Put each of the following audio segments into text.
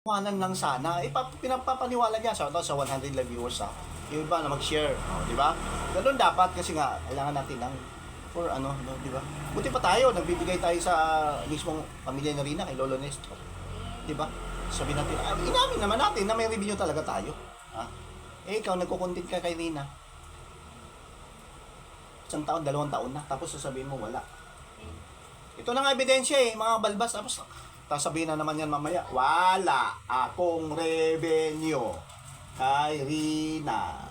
Iwanan lang sana. Pinapapaniwala niya sa 100 live viewers ha. Yung iba na mag-share, di ba? Ganun dapat kasi nga kailangan natin ng for ano, no, di ba? Buti pa tayo, nagbibigay tayo sa mismong pamilya ni Rina kay Lolo Nestor. Di ba? Sabihin natin, inamin naman natin na may revenue talaga tayo. Ha? Eh, ikaw nagko-content ka kay Rina. Isang taon, 2 taon na, tapos sasabihin mo wala. Ito na nga ebidensya eh, mga balbas. Tapos sabihin na naman yan mamaya, wala akong revenue kay Rina.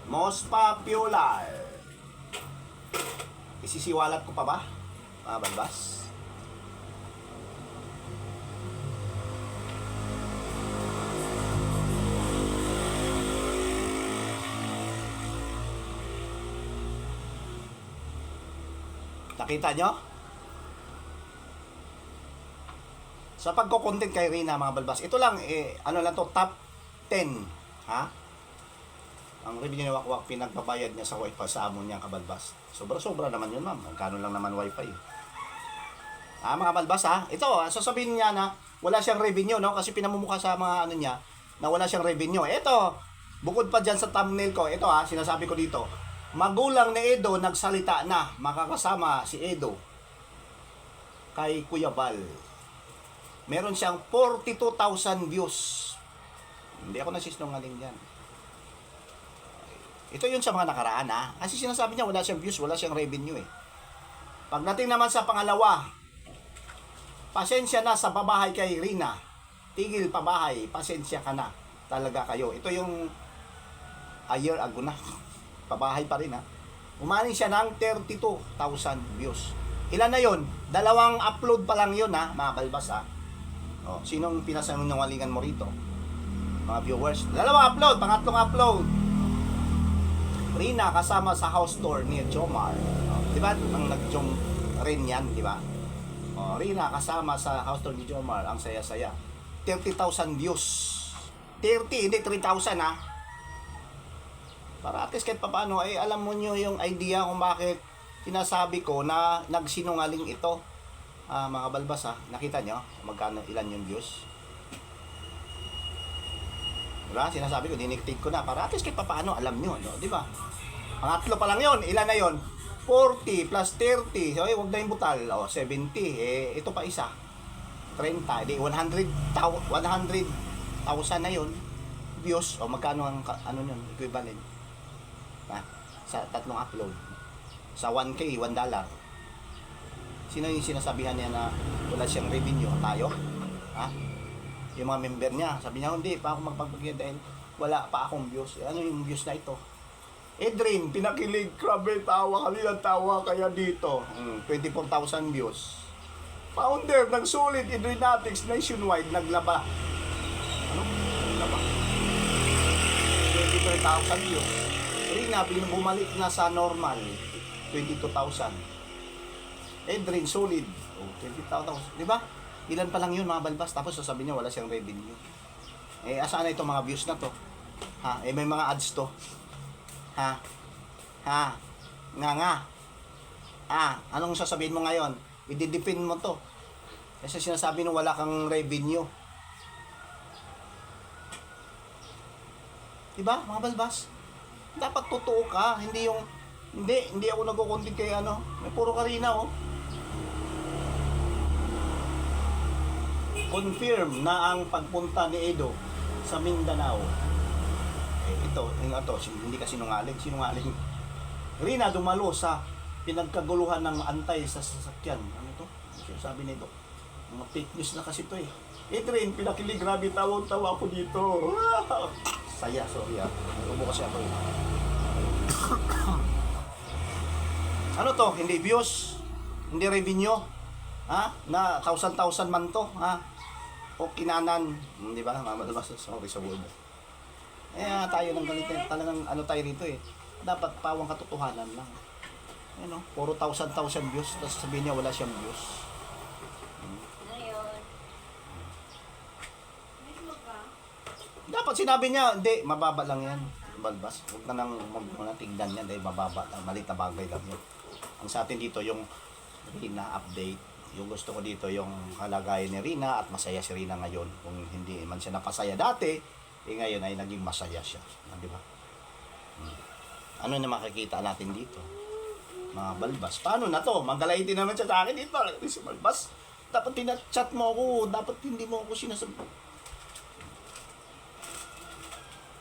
Most popular. Isisiwalat ko pa ba, mga balbas? Nakita nyo? Sa pagko-content kay Rina, mga balbas, ito lang, ano lang to, top 10. Ha? Ang revenue ni Wakwak, pinagbabayad niya sa wifi sa amon niya, kabalbas. Sobra-sobra naman yun, ma'am. Magkano lang naman wifi. Mga balbas, ha? Ito, sasabihin niya na wala siyang revenue, no? Kasi pinamumukha sa mga ano niya na wala siyang revenue. Ito, bukod pa dyan sa thumbnail ko, ito sinasabi ko dito. Magulang ni Edo nagsalita na, makakasama si Edo kay Kuya Bal. Meron siyang 42,000 views. Hindi ako nasisinungaling dyan. Ito yun sa mga nakaraan kasi sinasabi niya wala siyang views, wala siyang revenue eh. Pagdating naman sa pangalawa, pasensya na sa pabahay kay Rina. Tigil pabahay, pasensya ka na. Talaga kayo. Ito yung a year ago na. Pabahay pa rin Umani siya ng 32,000 views. Ilan na yon? 2 upload pa lang yun mga balbas sinong pinasanungalingan mo rito? Mga viewers. 2 upload, pangatlong upload. Rina kasama sa house tour ni Jomar. Di ba? Ang nag-jom rin yan, di ba? Rina kasama sa house tour ni Jomar. Ang saya-saya. 30,000 views. 30, hindi 3,000 Para at least kahit paano, alam mo nyo yung idea kung bakit sinasabi ko na nagsinungaling ito. Mga balbas nakita nyo magkano, ilan yung views? Diba? Sinasabi ko, diniktik ko na para at least kahit paano, alam nyo, no? Diba? Pangatlo pa lang yon, ilan na yon? 40 plus 30, so huwag na yung butal, 70, ito pa isa, 30, di 100,000 na yon views, magkano ang ano yun, equivalent? Sa 3 upload sa 1K, $1. Sino yung sinasabihan niya na wala siyang revenue? Tayo? Yung mga member niya, sabi niya hindi pa ako magpagbigay dahil wala pa akong views. Ano yung views na ito? Edrin, pinakilig, grabe, tawa kami ng tawa kaya dito 24,000 views. Founder ng Sulit Edrinatics nationwide naglaba. Ano? Naglaba 23,000 views. Rina, bumalik na sa normal, 22,000. Edrin, solid, 20,000. Di ba? Ilan pa lang yun, mga balbas. Tapos sasabihin niya, wala siyang revenue. Asaan na itong mga views na to? May mga ads to. Anong sasabihin mo ngayon? I-defend mo to. Kasi sinasabi nung wala kang revenue. Di ba, mga balbas? Dapat totoo ka, hindi ako nagko-content kay may puro Karina Confirm na ang pagpunta ni Edo sa Mindanao. Ito, hindi kasi sinungaling. Rina dumalo sa pinagkaguluhan ng antay sa sasakyan. Ano to? Sabi nito. Mga fake news na kasi to Edrin, pinakilig, grabe, tawa ako dito. Saya, sorry Narubo kasi ako Ano to? Hindi views, hindi revenue, na 1,000 man to, o kinanan, di ba? Mamalabas, sorry sa word. Tayo ng ganito, talagang tayo rito dapat pawang katotohanan lang. Puro 1,000 views, tapos sabihin niya wala siyang views. Dapat sinabi niya, hindi, mababa lang yan. Balbas, huwag na nang tignan yan dahil mababa, maliit na bagay lang yun. Ang sa atin dito yung Rina update, Yung gusto ko dito, yung kalagayan ni Rina at masaya si Rina ngayon. Kung hindi man siya napasaya dati, ngayon ay naging masaya siya. Di ba? Ano na makikita natin dito? Mga balbas. Paano na to? Manggalaiti naman siya sa akin dito. Si balbas. Dapat tinachat mo ako. Dapat hindi mo ako sinasabi.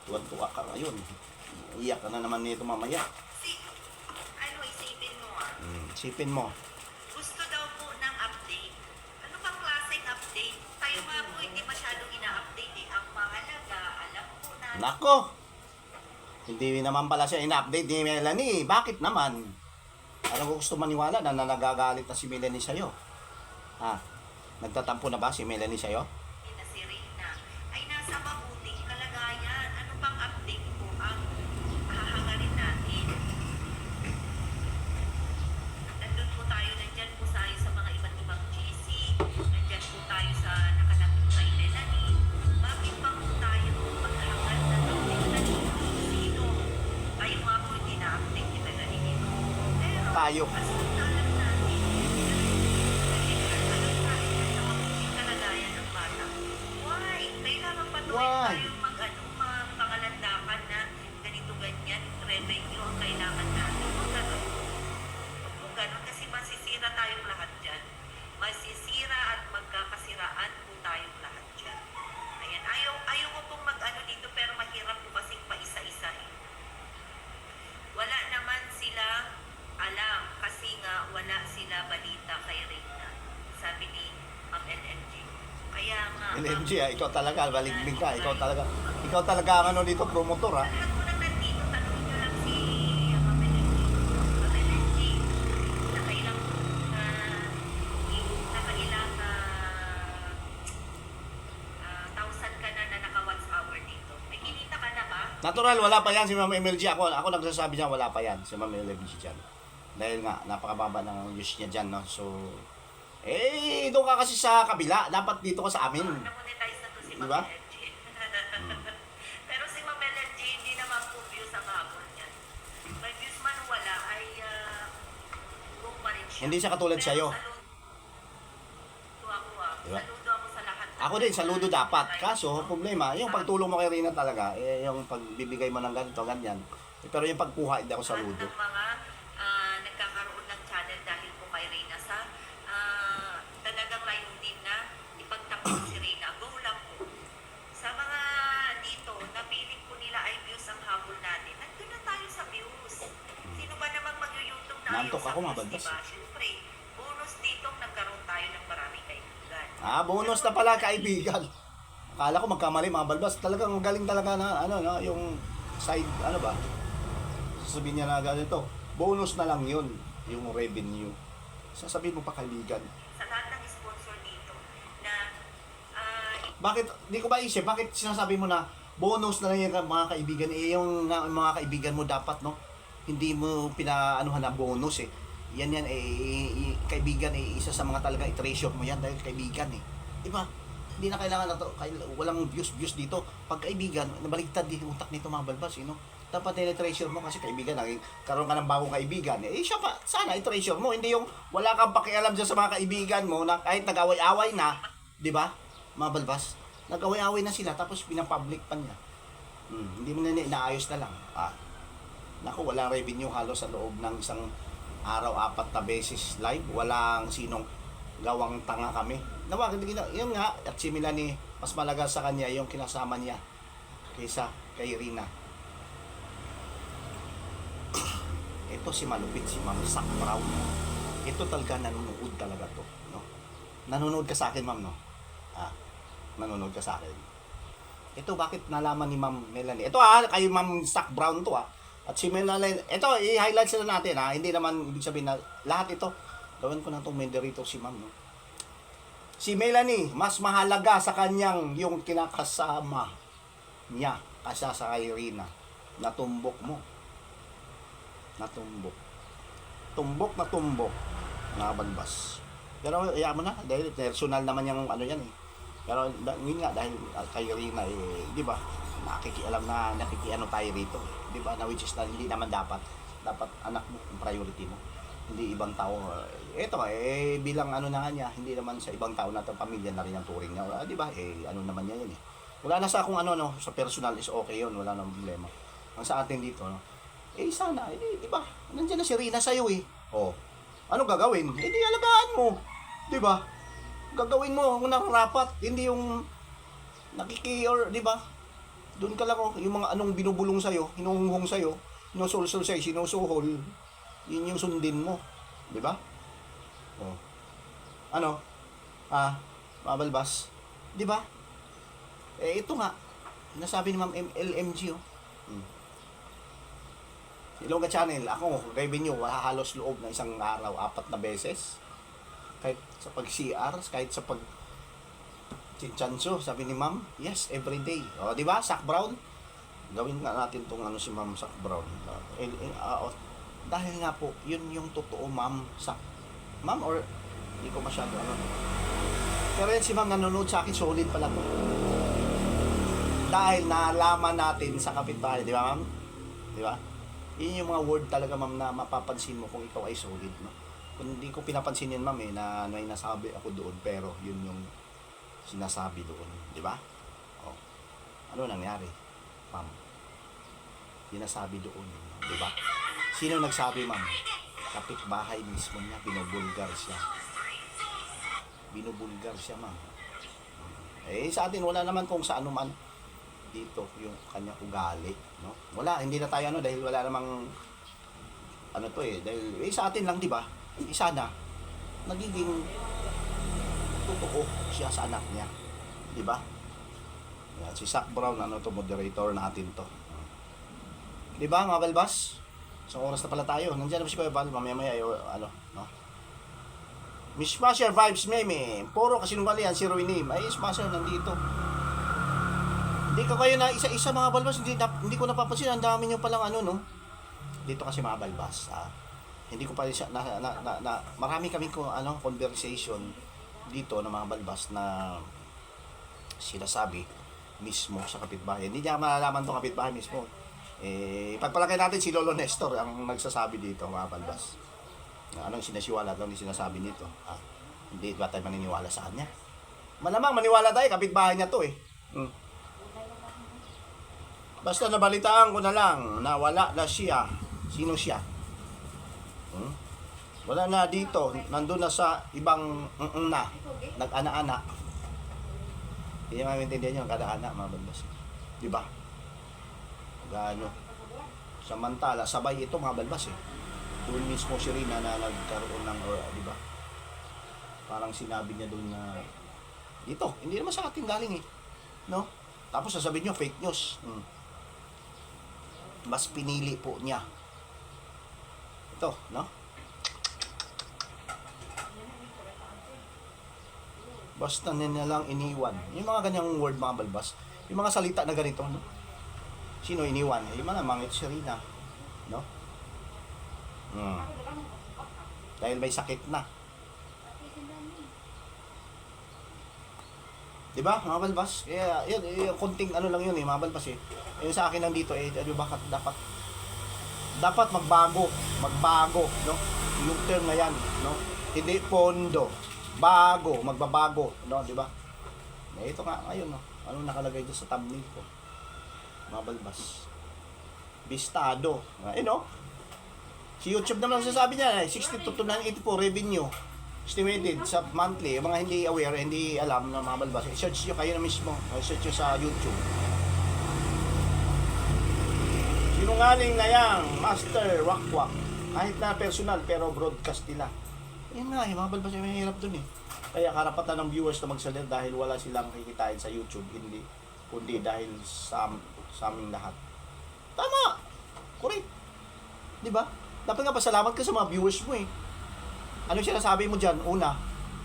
Tuwan-tuwa ka ngayon. Iyak ka na naman nito mamaya. Ano, isipin mo Isipin mo. Gusto daw po ng update. Ano bang klaseng update? Tayo nga po hindi masyadong ina-update eh. Ang mahalaga, alam po na... Nako! Hindi naman pala siya ina-update ni Melanie. Bakit naman? Ano ko gusto maniwala na nagagalit na si Melanie sa'yo? Ha? Nagtatampo na ba si Melanie sa'yo? na si Rina ay nasa mabuting kalagayan. Ano bang update po ang hahangarin natin? Nandun po tayo, nandyan po tayo sa mga iba't ibang GC, nandyan po tayo sa nakalapit kay Melanie. Bakit pa po tayo maghangal na Melanie? Sino? Tayo nga po hindi na-update ni Melanie dito. Pero, Tayo. as alam natin, alam natin na sa mabuting kalagayan ng bata. Why? Kailangan pa tuwing Why? tayo magpangalandakan na ganito ganyan, revenue ang kailangan natin. Huwag ganun. Huwag po ganun kasi masisira tayong lahat dyan. Masisira at magkakasiraan po tayong lahat dyan. Ayan. Ayaw ko pong mag-ano dito pero mahirap po kasing paisa-isa eh. Wala naman sila alam kasi nga wala sila balita kay Reyna. Sabi ni Ma'am LMG. Kaya nga... LMG ikaw talaga, baligmig ka. Ikaw talaga ang ano dito, promotor ha. Lahat po nang nandito, tanongin nyo lang si Ma'am LMG. Ma'am LMG, nakailang thousand ka na naka-watch hour dito. May kinita ka na ba? Natural, wala pa yan si Ma'am MLG. Ako nagsasabi niya, wala pa yan si Ma'am MLG dyan. Dahil nga, napakababa ng views niya dyan, no? So, doon ka kasi sa kabila. Dapat dito ka sa amin. Na-monetize na to si Ma'am Diba? LMG. Pero si Ma'am LMG, hindi naman po views ang habol niyan. May views man o wala, ay go pa rin siya. Hindi siya katulad Pero sa'yo. Diba? Saludo ako sa lahat. Ako din, saludo dapat. Kaso, problema, yung pagtulong mo kay Rina talaga, yung pagbibigay mo ng ganito, ganyan. Pero yung pagkuha, hindi ako saludo. Lahat ng mga nagkakaroon ng channel dahil po kay Reyna sa talagang layunin na ipagtanggol si Reyna. Go lang po. Sa mga dito, napiling po nila ay views ang habol natin. Nandun na tayo sa views. Sino ba namang mag-YouTube na ayaw Nantok sa ako, views, mabalbas. diba? Siyempre, bonus dito nagkaroon tayo ng maraming kaibigan. Bonus na pala kaibigan. Akala ko magkamali mga balbas. Talagang galing talaga na, no, yung side, ano ba? Sasabihin niya na ganito, bonus na lang yun, yung revenue. Sasabihin mo pa kaibigan. Sa lahat ng sponsor dito na Bakit, di ko ba isip, bakit sinasabi mo na bonus na lang yung mga kaibigan? Yung mga kaibigan mo dapat, no? Hindi mo pinaanuhan na bonus eh. Yan, kaibigan isa sa mga talagang i-treasure mo yan dahil kaibigan eh. Diba? Hindi na kailangan na to, walang views dito. Pag kaibigan, nabaligtad din yung utak nito mga balbas, no? Dapat i-treasure mo kasi kaibigan, karoon ka ng bagong kaibigan. Siya pa, sana i-treasure mo. Hindi yung wala kang pakialam dyan sa mga kaibigan mo na kahit nag-away-away na, di ba? Mga balbas, nag-away-away na sila tapos pinapublic pa niya. Hindi mo na inaayos na lang. Naku, walang revenue halos sa loob ng isang araw, 4 na beses live. Walang sinong gawang tanga kami. Yun nga, at si Melanie, mas malaga sa kanya yung kinasama niya kaysa kay Rina. Ito si malupit, si Ma'am Sak Brown. Ito talaga nanonood talaga to, no? Nanonood ka sa akin, Ma'am, no? Nanonood ka sa akin. Ito bakit nalaman ni Ma'am Melanie? Ito kay Ma'am Sak Brown to At si Melanie, ito i-highlight sila natin Hindi naman ibig sabihin na lahat ito. Gawin ko na itong moderator si Ma'am, no? Si Melanie, mas mahalaga sa kanyang yung kinakasama niya kaysa sa kay Rina. Natumbok mo. Tumbok na tumbok. Nakabalbas. Pero mo na, dahil personal naman yung ano yan eh. Pero yun nga, dahil kay Rina di ba, nakikiano tayo rito. Di ba, na which is na hindi naman dapat anak mo, yung priority mo. Hindi ibang tao. Eto nga, bilang ano na nga niya, hindi naman sa ibang tao na ito, pamilya na rin ang turing niya. Di ba? Ano naman niya yun eh. Wala na sa kung ano, no, sa personal is okay yun, wala nang problema. Ang sa atin dito, no, sana, di ba? Nandiyan na si Rina sa'yo eh. Oh, ano gagawin? Di alagaan mo. Di ba? Gagawin mo ang nararapat, hindi yung or di ba? Doon ka lang, oh, yung mga anong binubulong sa'yo, hinuhunghong sa'yo, sinusulsul sa'yo, sinusuhol, yun yung sundin mo. Di ba? Oh. Ano? Mabalbas. Di ba? Ito nga. Nasabi ni Ma'am LMG, oh. Ilongga Channel, ako, revenue, halos loob ng isang araw, 4 na beses. Kahit sa pag-CR, kahit sa pag chinchanso, sabi ni Ma'am, yes, every day. O, di ba? Sac Brown. Gawin nga natin tong ano si Ma'am Sac Brown. Dahil nga po, yun yung totoo Ma'am Sac. Ma'am, or hindi ko masyado ano. Pero yan si Ma'am nanonood sa akin, solid pala to. Dahil nalaman natin sa kapitbahay, di ba Ma'am? Di ba? Yun yung mga word talaga Ma'am na mapapansin mo kung ikaw ay solid, no? Kung hindi ko pinapansin yun Ma'am na may nasabi ako doon, pero yun yung sinasabi doon, di ba? Oh. Ano nangyari? Ma'am. Sinasabi doon, di ba? Sino nagsabi, Ma'am? Kapitbahay mismo niya, binubulgar siya. Binubulgar siya, Ma'am. Sa atin wala naman kung sa ano man dito yung kanya ugali, no? Wala, hindi na tayo ano dahil wala namang ano to dahil sa atin lang, di ba? Isa na nagiging totoo siya sa anak niya, di ba? Yan, si Sac Brown, ano to, moderator natin to, di ba mga balbas? So oras na pala tayo, nandiyan na si Kuya Val, mamaya ano, no? Miss Smasher Vibes Meme, puro kasinungalingan si Ruinim. Ay, Smasher nandito. Hindi ka kayo na isa-isa mga balbas, hindi ko napapansin, ang dami niyo palang ano, no? Dito kasi mga balbas, hindi ko pa rin marami kaming conversation dito ng mga balbas na sinasabi mismo sa kapitbahay. Hindi niya malalaman itong kapitbahay mismo. Pagpalaki natin si Lolo Nestor ang nagsasabi dito mga balbas. Anong sinasiwala daw ni sinasabi nito? Hindi ba tayo maniniwala sa kanya? Malamang maniwala tayo, kapitbahay niya to eh. Basta nabalitaan ko na lang na wala na siya. Sino siya? Wala na dito, nandun na sa ibang na, nag-ana-ana. Hindi naman maintindihan yung kada-ana, mga balbas. Di ba? Gano. Samantala, sabay ito mga balbas eh. Doon mismo si Rina na nagkaroon ng, di ba? Parang sinabi niya doon na, dito, hindi naman sa atin galing eh. No? Tapos sasabihin niyo, fake news. Mas pinili po niya. Ito, no? Basta nila lang iniwan. Yung mga ganyang word mga balbas, yung mga salita na ganito, no? Sino iniwan? Malamang ito si Rina, no? Dahil may sakit na. Diba mga balbas? Kaya yun, konting ano lang yun mga balbas eh. Yung sa akin lang dito bakit dapat magbago, no? Yung term na yan, no? Hindi pondo, magbabago, no, di ba? Ito nga ngayon, no. Ano nakalagay dito sa thumbnail ko? Mga balbas. Bistado. No? Si YouTube naman sasabi niya, 60 to 984 revenue estimated sa monthly. Yung mga hindi aware, hindi alam na mga balbas, i-search nyo kayo na mismo. I-search nyo sa YouTube. Sinungaling na yang Master Wakwak. Kahit na personal, pero broadcast nila. Yan nga, mga balbas, may hirap dun eh. Kaya karapatan ng viewers na magsalir dahil wala silang kikitain sa YouTube, kundi dahil sa aming lahat. Tama! Correct! Diba? Dapat nga pasalamat ka sa mga viewers mo eh. Ano sinasabi mo dyan? Una,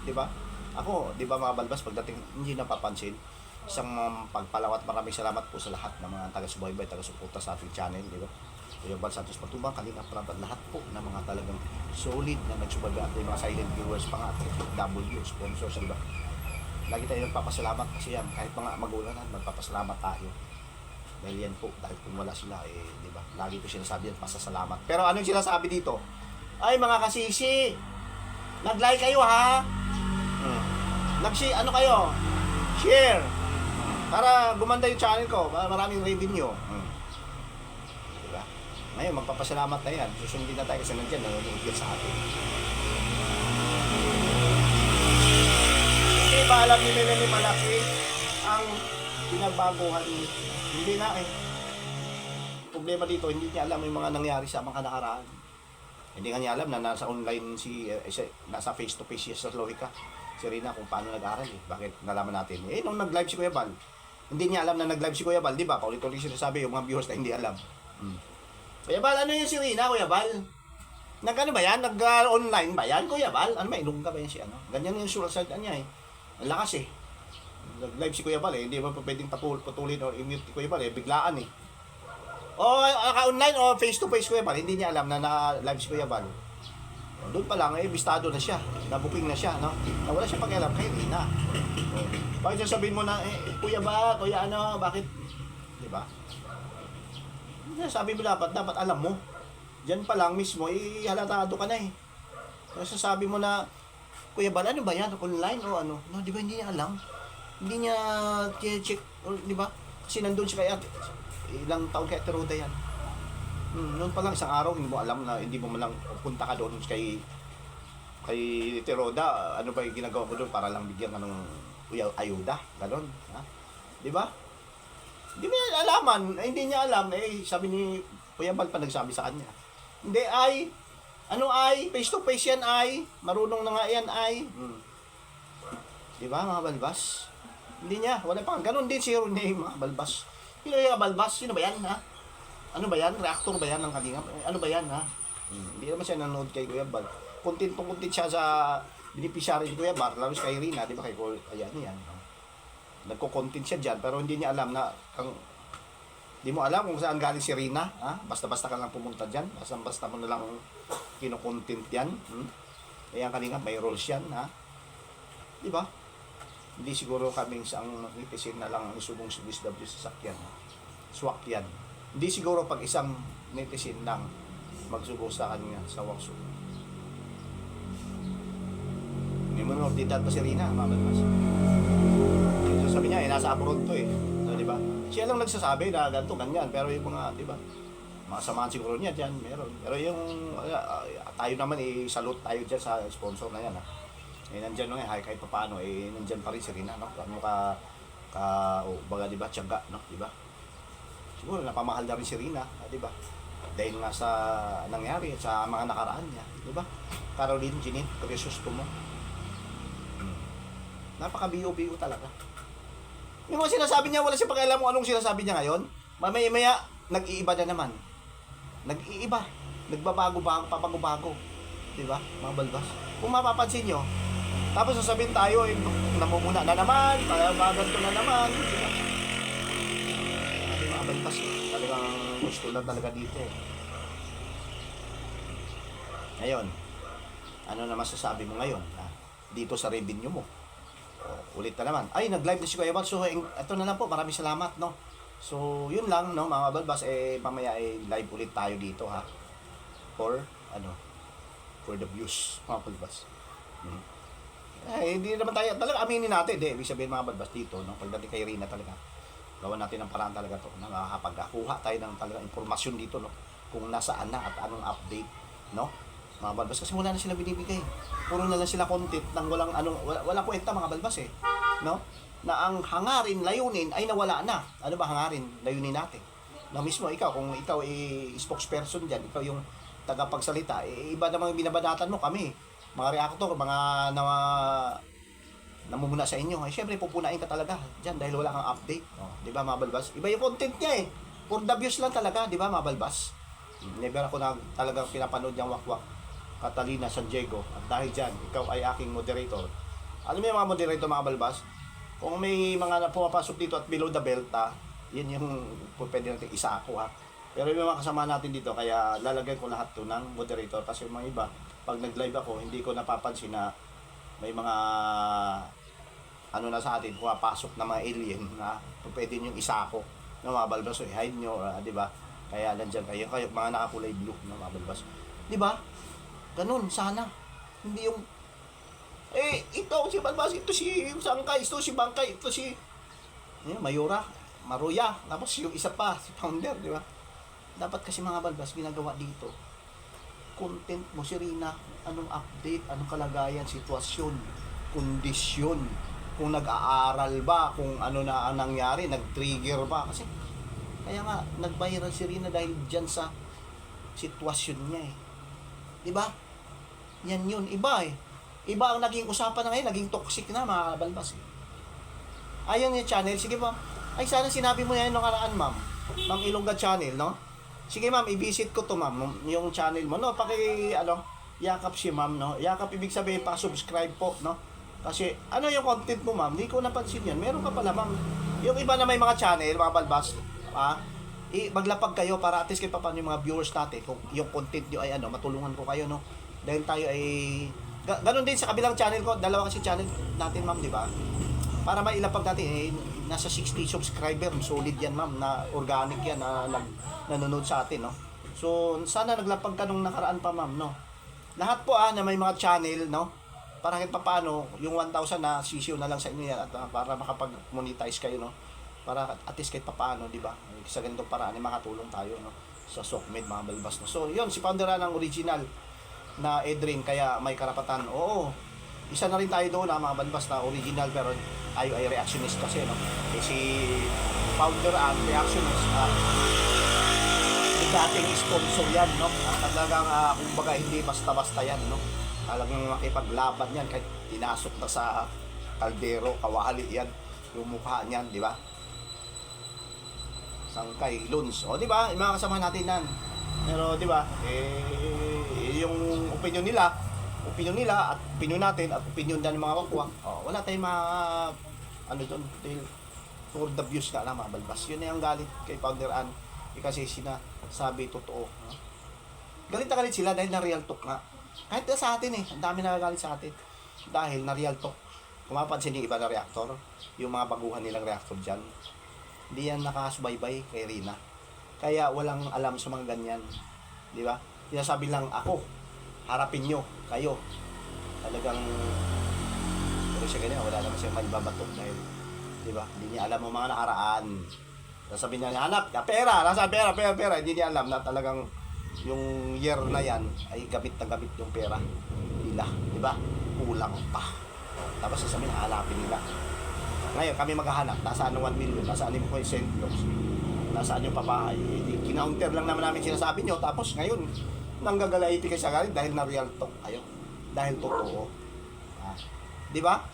di ba? Ako, di ba mga balbas, pagdating hindi napapansin, isang pagpalawat, maraming salamat po sa lahat ng mga taga-subaybay, taga-suporta sa ating channel, di ba? Kuya Val Santos Matubang, Kalinga Prab, at lahat po ng mga talagang solid na nagsubaybay at mga silent viewers pa nga, W, sponsors, di ba? Lagi tayo nagpapasalamat kasi yan, kahit mga magulan, magpapasalamat tayo. Dahil yan po, dahil kung wala sila, di ba? Lagi ko sinasabi yan, pasasalamat. Pero ano yung sinasabi dito? Ay, mga kasisi, nag-like kayo ha. Ano kayo? Share. Para gumanda yung channel ko, para maraming revenue. Diba? Ngayon, magpapasalamat na yan. Susundin na tayo kasi nandiyan, nanonood yan sa atin. Hindi ba alam ni Melanie malaki ang pinagbaguhan? Hindi na eh. Problema dito, hindi niya alam yung mga nangyari sa mga nakaraan. Hindi nga niya alam na nasa online nasa face-to-face siya sa Lohika. Si Rina kung paano nag-aral eh. Bakit nalaman natin? Eh, nung nag-live si Kuya Bal, hindi niya alam na nag-live si Kuya Bal, di ba? Paulit-ulit sinasabi yung mga viewers na hindi alam. Kuya Bal, ano yung si Rina, Kuya Bal? Nag-ano ba yan? Nag-online ba yan, Kuya Bal? Ano ba, ilungga ba yan si ano? Ganyan yung sulat niya eh. Ang lakas eh. Nag-live si Kuya Bal eh. Hindi ba pwedeng putulin o i-mute si Kuya Bal eh. Biglaan eh. O naka-online o face-to-face Kuya Bal, hindi niya alam na na-live si Kuya Bal. Doon pa lang, bistado na siya. Nabuking na siya, no? Na wala siya pakialam kay Rina. Bakit sasabihin mo na, Kuya ba, Kuya ano, bakit? Di ba? Sabi mo dapat alam mo. Diyan pa lang mismo, halatado ka na eh. Kasi sabi mo na, Kuya Bal, ano ba yan? Online o ano? No, di ba hindi niya alam? Hindi niya check, di ba? Kasi nandun siya kaya, ilang taon kaya Teroda yan. Noon pa lang isang araw hindi mo alam na hindi mo man lang punta ka doon kay Teroda, ano ba yung ginagawa mo doon para lang bigyan ka ng ayuda, gano'n, ha? Di ba? Hindi mo yan alaman, hindi niya alam, sabi ni Kuya Bal pa nagsabi sa kanya. Hindi face to face yan marunong na nga yan Di ba mga balbas? Hindi niya, wala pa, gano'n din si Ronnie mga balbas. Sino yung balbas? Sino ba yan, ha? Ano ba yan? Reactor ba yan ng Kalingap? Ano ba yan, ha? Hindi naman siya nanonood kay Kuya Bal. Content siya sa beneficiary ni Kuya Bal, lalo kay Rina, di ba kay Kuya, ayan yan. Nagko-content siya dyan, pero hindi niya alam na, hindi mo alam kung saan galing si Rina, ha? Basta-basta ka lang pumunta dyan, basta mo na lang kino-content yan. Ayan Kalingap, may rules yan, ha? Di ba? Hindi siguro kaming isang netizen na lang ang isubong si BSW sa sakyan. Swak yan. Hindi siguro pag isang netizen lang magsubong sa kanya sa workshop. Hindi mo naman updatean pa si Rina, mamalmas. Sabi niya, nasa abroad to eh. So, di ba? Siya lang nagsasabi na ganito, ganyan. Pero yung mga, di ba? Mga samahan siguro niya dyan, meron. Pero yung, tayo naman, salute tayo dyan sa sponsor na yan, ha? Nandyan no, kahit pa paano, nandyan pa rin si Rina, no? Ano baga, di ba, tiyaga, no? Di ba? Siguro napamahal na rin si Rina, di ba? Dahil nga sa nangyari at sa mga nakaraan niya, di ba? Caroline, Jeanine, Crisostomo. Napaka-biyo-biyo talaga. Yung mga sinasabi niya, wala siya pakialam kung anong sinasabi niya ngayon. Mamaya-maya, nag-iiba na naman. Nag-iiba. Pabago-bago. Di ba? Mga balbas. Kung mapapansin nyo, tapos sasabihin tayo, namumuna na naman, ganito na naman. Di ba? Balbas talagang gusto lang talaga dito. Ngayon, ano na masasabi mo ngayon dito sa revenue mo? Ulit na naman. Ay, nag-live na si Kuya Bal. So, ito na lang po. Maraming salamat, no? So, yun lang, no, mga balbas. Mamaya live ulit tayo dito, ha? For the views, mga balbas. Hindi naman tayo, talaga aminin natin, ibig sabihin mga balbas dito, no? Pagdating kay Rina talaga. Gawan natin ng paraan talaga to na makakapagkuha tayo ng talagang impormasyon dito, no, kung nasaan na at anong update, no, mga balbas, kasi wala na sila binibigay, puro na lang sila content ng walang kwenta mga balbas no, na ang hangarin, layunin ay nawala na. Ano ba hangarin, layunin natin na mismo kung ikaw spokesperson dyan, ikaw yung tagapagsalita, iba namang binabadatan mo kami mga reactor, mga namumuna sa inyo, syempre pupunain ka talaga dyan dahil wala kang update, di ba mga balbas? Iba yung content niya for the views lang talaga, di ba mga balbas? Never ako talagang pinapanood yung wakwak Catalina San Diego, at dahil dyan, ikaw ay aking moderator. Alam mo yung mga moderator mga balbas, kung may mga pumapasok dito at below the belt, yun yung pwede natin isa ako, ha. Pero yung mga kasama natin dito, kaya lalagay ko lahat to ng moderator, kasi yung mga iba, pag nag-live ako, hindi ko napapansin na may mga na sa atin, pumapasok na mga alien na pwede nyo isa ako ng mga balbas, so i-hide nyo, di ba? Kaya nandyan kayo mga nakakulay blue ng mga balbas, di ba? Ganun, sana. Hindi yung, ito si Balbas, ito si Sangkay, ito si Bangkay, ito si Mayura, Maruya, tapos yung isa pa, si Founder, di ba? Dapat kasi mga Balbas, ginagawa dito, content mo si Rina, anong update, anong kalagayan, sitwasyon, kondisyon, kung nag-aaral ba, kung ano na ang nangyari, nag-trigger ba, kasi kaya nga, nag-viral si Rina dahil dyan sa sitwasyon niya eh. Di ba? Yan yun, iba eh. Iba ang naging usapan na ngayon, naging toxic na mga Balbas eh. Ayun yung channel, sige ma'am. Ay sana sinabi mo yan nung karaan ma'am. Ma'am Ilongga channel, no? Sige ma'am, i-visit ko to ma'am, yung channel mo, no? Yakap si ma'am, no? Yakap ibig sabihin pa-subscribe po, no? Kasi ano yung content mo ma'am, hindi ko napansin yan. Meron ka pala ma'am. Yung iba na may mga channel, mga Balbas, maglapag kayo para at least kayo paano yung mga viewers natin, kung yung content nyo ay matulungan ko kayo, no? Dahil tayo ay, ganun din sa kabilang channel ko, dalawa kasi channel natin ma'am, di ba? Para mailapag natin, nasa 60 subscriber, solid yan ma'am, na organic yan, na nanonood sa atin, no? So, sana naglapag ka nung nakaraan pa ma'am, no? Lahat po na may mga channel, no? Para kahit paano, yung 1,000 na sisiyo na lang sa inyo yan, at para makapag-monetize kayo, no? Para at least kahit paano, di ba? Sa ganitong paraan, makatulong tayo, no? Sa SOCMED, mga Balbas, no? So, yun, si founder ng original na Edrin, kaya may karapatan. Oo, isa na rin tayo doon, mga Balbas, na original, pero tayo ay reactionist kasi, no? Si founder at reactionist, yung dating sponsor yan, no? Talagang, kumbaga, hindi basta-basta yan, no? Talagang makipaglaban yan, kahit tinasok na sa kaldero, kawali yan, yung mukha niyan, di ba? Sangkay, Luns. O, di ba? Yung mga kasama natin yan. Pero, di ba? Yung opinion nila at opinion natin at opinion din ng mga kapwa. O, wala tayong mga doon, dahil for the views ka lang, mga Balbas. Yun na yung galit kay Founder Ann. Kasi sinasabi totoo. No? Galit na galit sila dahil na real talk nga. Kahit na sa atin ang dami nagagalit sa atin. Dahil na real talk. Kung mapapansin yung iba na reactor, yung mga baguhan nilang reactor dyan, hindi yan nakasubaybay kay Rina. Kaya walang alam sa mga ganyan. Di ba? Sinasabi lang ako, harapin nyo, kayo. Talagang, pero siya ganyan, wala naman siya malibabatok dahil, di ba? Hindi niya alam ang mga nakaraan. Sasabihin niya, hanap, pera, nasa pera. Hindi niya alam na talagang yung year na yan ay gamit na gamit yung pera nila. Di ba? Kulang pa. Tapos sasabihin, hanapin nila. Ngayon, kami maghahanap. Nasaan ang 1 million? Nasaan yung St. Claus? Nasaan yung pabahay? Kinounter lang naman namin sinasabi nyo. Tapos ngayon, nanggagalaiti kayo sa galit dahil na real talk kayo. Dahil totoo. Di ba?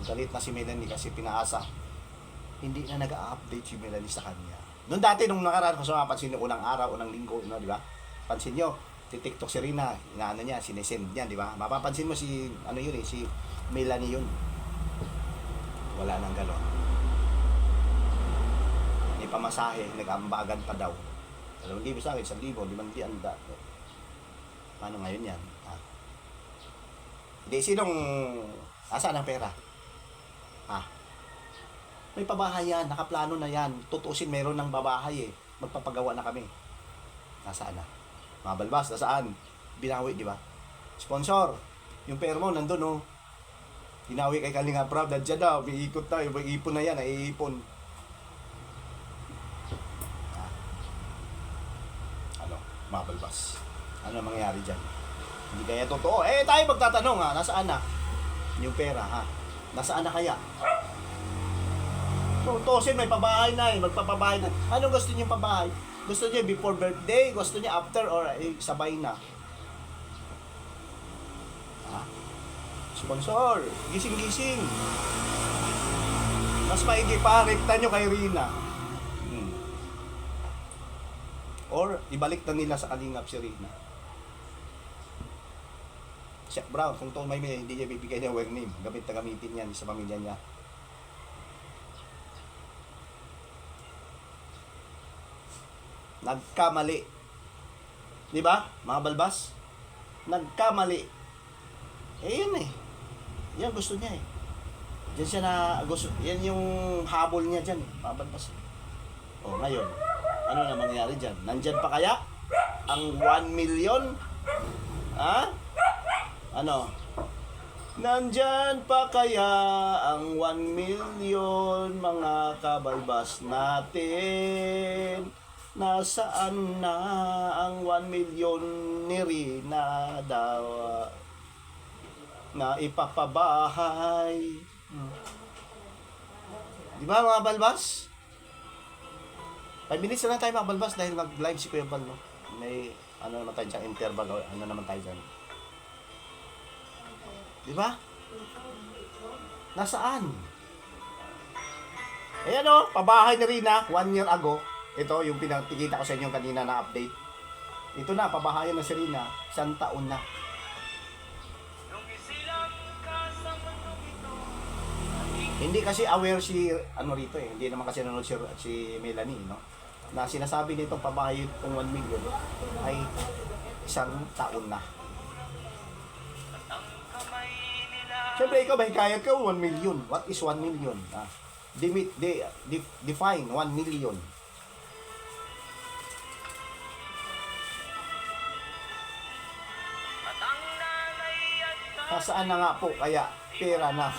Galit na si Melanie kasi pinaasa. Hindi na nag-update si Melanie sa kanya. Noon dati, nung nakaraan, kung mapansin nyo, unang araw, unang linggo, no, di ba? Pansin nyo, TikTok si Rina, inaano niya, sinesend niya, di ba? Mapapansin mo si, si Melanie yun. Wala nang gano'n. May pamasahe, nag-ambagan pa daw. 2,000 sa akin, 1,000, 5,000. Paano ngayon yan? Hindi, sinong, asaan ang pera? May pabahay yan, nakaplano na yan. Tutusin, meron ng babahay Magpapagawa na kami. Nasaan na? Mga Balbas, nasaan? Binawi, di ba? Sponsor, yung pera mo, nandun Ginawi kay Kalinga Prab, dadya daw, iikot tayo, ipon na yan, iipon. Mga Balbas? Ano mangyayari dyan? Hindi kaya totoo. Tayo magtatanong nasaan na? Yung pera Nasaan na kaya? Tutusin, may pabahay na magpapabahay na. Anong gusto niyo pabahay? Gusto niyo before birthday? Gusto niyo after or sabay na? Sponsor, gising-gising. Mas maigi pa, rekta nyo kay Rina. Or, ibalik na nila sa kalingap si Rina. Chef Brown, kung may hindi niya bibigay niya wag name, gamit na gamitin yan sa pamilya niya. Nagkamali. Di ba, mga Balbas? Nagkamali. Yun yan gusto niya Diyan siya gusto, yan yung habol niya dyan mga Balbas. Ngayon, ano na mangyayari dyan? Nandyan pa kaya ang 1 million? Ha? Ano? Nandyan pa kaya ang 1 million mga kabalbas natin? Nasaan na ang 1 million ni Rina daw na ipapabahay? Di ba mga balbas? 5 minutes na lang tayo mga balbas dahil mag-live si Kuya Bal, no? May ano naman tayo dyan, interval o ano naman tayo dyan. Di ba? Nasaan? Ayan o, pabahay ni Rina, 1 year ago. Ito, yung pinakikita ko sa inyo kanina na update. Ito na, pabahayan na si Rina, 1 taon na. Hindi kasi aware si, ano rito eh, hindi naman kasi nanonood si Melanie, no? Na sinasabi nitong pabahay itong 1 million ay 1 taon na. Siyempre, ikaw ba hikayat ka 1 million? What is 1 million? Define 1 million. Nasaan na nga po kaya pera na?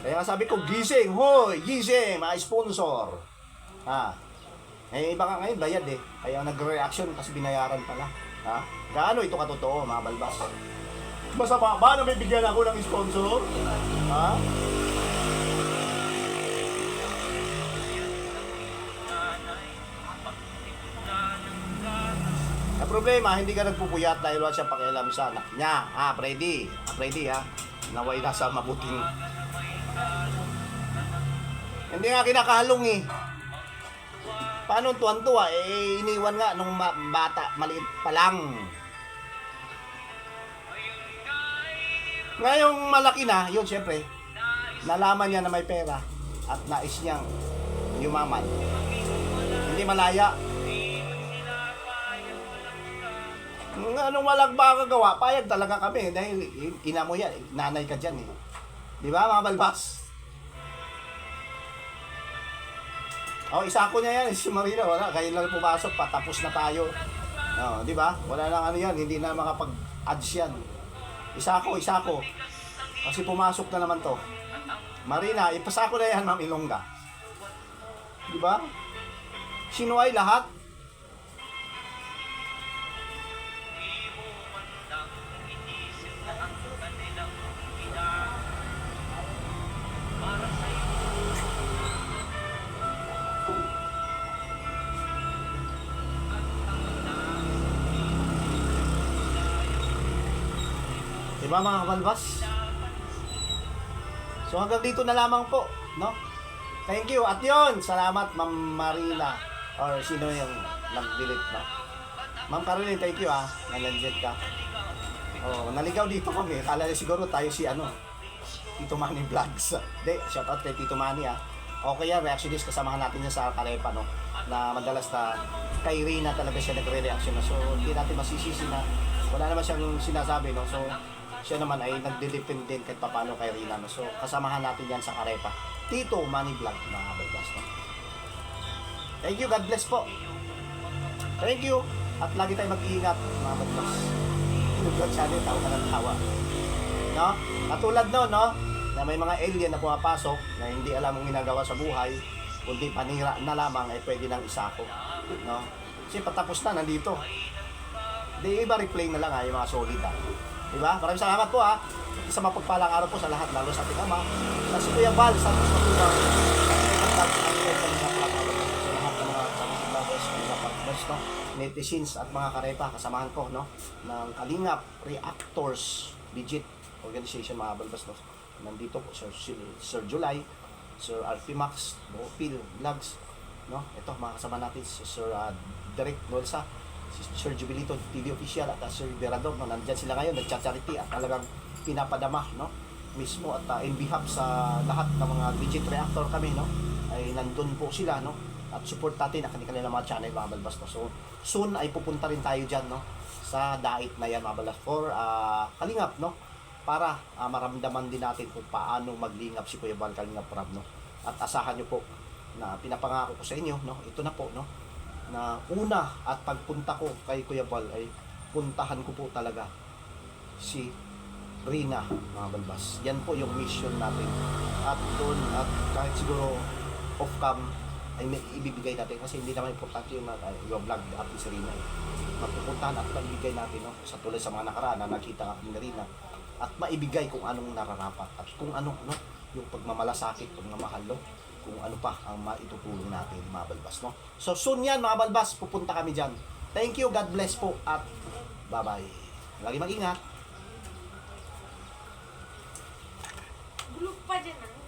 Kaya nga sabi ko, gising, hoy, gising, mga sponsor. Eh, iba nga ngayon, bayad eh. Kaya nagre-reaction kasi binayaran pala. Gaano ito katotoo, mga balbas? Masama ba na may bigyan ako ng sponsor? Ang problema, hindi ka nagpupuyat dahil wala siya pakialam sa anak niya. Freddy. Freddy, naway nasa mabuting. Hindi nga kinakahalong eh. Paano tuwan-tuwa? Eh, iniwan nga nung bata, maliit pa lang. Ngayong malaki na, yun syempre, nalaman niya na may pera at nais niyang yumaman. Hindi malaya. Anong walang makagawa, payag talaga kami dahil ina mo yan, nanay ka dyan eh. Di ba mga balbas? Isa ko niya yan, si Marina, wala, kayo lang pumasok, patapos na tayo. Di ba? Wala lang ano yan, hindi na makapag-ads yan. Isa ko. Kasi pumasok na naman to. Marina, ipasa ko na yan, Ma'am Ilongga. Di ba? Sino ay lahat? Diba mga kabalbas? So hanggang dito na lamang po, no? Thank you. At yun, salamat Ma'am Marina. Or sino yung nag-delete, no? Ma'am Caroline, thank you nandiyan ka. Naligaw dito kami. Kala siguro tayo si Tito Manny Vlogs. Hindi, shout out kay Tito Manny Okay yan, reactionist, kasamahan natin niya sa Karepa, no? Na madalas na kay Rina talaga siya nagre-reaction na. So hindi natin masisisi na wala naman siyang sinasabi, no? So siya naman ay nagde-depend din kahit paano kay Rina, no? So kasamahan natin yan sa Karepa. Tito Manny Vlog, mga kabalbas, no? Thank you, God bless po. Thank you. At lagi tayong mag-iingat, mga kabalbas. Vlog channel, tawa ka ng tawa. No? Katulad no, na may mga alien na pumapasok na hindi alam ang ginagawa sa buhay, kundi panira na lamang ay pwede nang isako. No? Kasi patapos na, nandito. Di iba replay na lang yung mga solid Diba? Maraming salamat po Isa mapagpalang araw po sa lahat, lalo sa ating ama, sa si Kuya Bal, sa ating matulang, sa lahat ng mga vloggers, mga partners, no? Netizens at mga karepa, kasamahan ko, no? Ng Kalingap Reactors Legit Organization, mga balbas, no? Nandito po Sir July, Sir Alfimax, Bopil Vlogs, no? Ito, mga kasama natin, si Sir Derek Bolsa, si Sir Jubilito TV Official at Sir Berador, no? Nandyan sila ngayon, nagcha-charity at talagang pinapadama, no? Mismo at in behalf sa lahat ng mga legit reactor kami, no? Ay nandun po sila, no? At support natin ang kanilang mga channel, mga balbas, no? So soon ay pupunta rin tayo dyan, no? Sa dait na yan, mga balbas, for Kalingap, no? Para maramdaman din natin kung paano maglingap si Kuya Bal Kalingap Rab, no? At asahan nyo po na pinapangako ko sa inyo, no? Ito na po, no? Na una at pagpunta ko kay Kuya Bal ay puntahan ko po talaga si Rina, mga balbas. Yan po yung mission natin. At doon, at kahit siguro off-cam, ay may ibibigay natin kasi hindi naman importante yung, yung vlog at si Rina. Mapupuntahan at maibigay natin, no? Sa tulad sa mga nakaraan na nakita kami ni Rina. At maibigay kung anong nararapat at kung ano, no? Yung pagmamalasakit, pagmamahal, no? Kung ano pa ang maitutulong natin, mga balbas, no? So soon yan, mga balbas, pupunta kami dyan. Thank you, God bless po, at bye-bye. Lagi mag-ingat. Bulog pa dyan, ano?